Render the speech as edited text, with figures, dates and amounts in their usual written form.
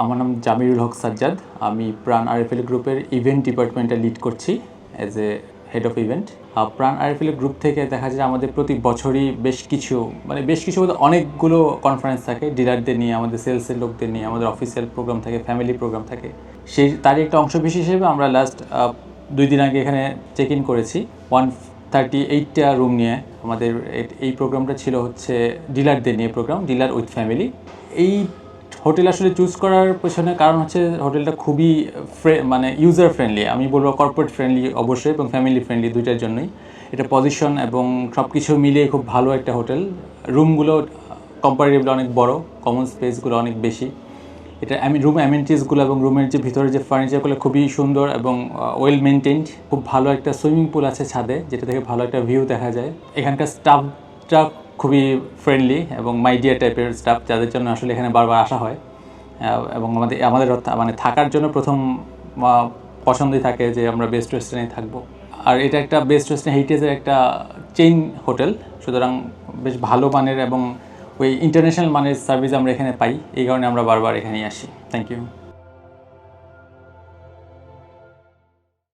আমার নাম জামিরুল হক সাজ্জাদ। আমি প্রাণ আরএফএল গ্রুপের ইভেন্ট ডিপার্টমেন্টে লিড করছি as a head of event. প্রাণ আরএফএল গ্রুপ থেকে দেখা যায় আমাদের প্রতি বছরই বেশ কিছু বলতে অনেকগুলো কনফারেন্স থাকে ডিলারদের নিয়ে, আমাদের সেলসের লোকদের নিয়ে, আমাদের অফিসিয়াল প্রোগ্রাম থাকে, ফ্যামিলি প্রোগ্রাম থাকে। তারই একটা অংশ বিশেষ হিসেবে আমরা লাস্ট 2 দিন আগে এখানে চেক ইন করেছি 138টা রুম নিয়ে। আমাদের এই প্রোগ্রামটা ছিল হচ্ছে ডিলারদের নিয়ে প্রোগ্রাম, ডিলার উইথ ফ্যামিলি। এই হোটেল আসলে চুজ করার পেছনে কারণ হচ্ছে হোটেলটা খুবই ইউজার ফ্রেন্ডলি, আমি বলবো কর্পোরেট ফ্রেন্ডলি অবশ্যই, এবং ফ্যামিলি ফ্রেন্ডলি, দুইটার জন্যই। এটা পজিশন এবং সব কিছু মিলিয়ে খুব ভালো একটা হোটেল। রুমগুলো কম্পারেটিভলি অনেক বড়, কমন স্পেসগুলো অনেক বেশি। এটা রুম অ্যামেনিটিসগুলো এবং রুমের যে ভিতরে যে ফার্নিচারগুলো খুবই সুন্দর এবং ওয়েল মেনটেন্ড। খুব ভালো একটা সুইমিং পুল আছে ছাদে, যেটা থেকে ভালো একটা ভিউ দেখা যায়। এখানকার স্টাফটা খুবই ফ্রেন্ডলি এবং মাইডিয়া টাইপের স্টাফ, যাদের জন্য আসলে এখানে বারবার আসা হয়। এবং আমাদের থাকার জন্য প্রথম পছন্দই থাকে যে আমরা বেস্ট রেস্টুরেন্টে থাকবো। আর এটা একটা বেস্ট রেস্টুরেন্ট হেরিটেজের একটা চেইন হোটেল, সুতরাং বেশ ভালো মানের এবং ওই ইন্টারন্যাশনাল মানের সার্ভিস আমরা এখানে পাই। এই কারণে আমরা বারবার এখানেই আসি। Thank you.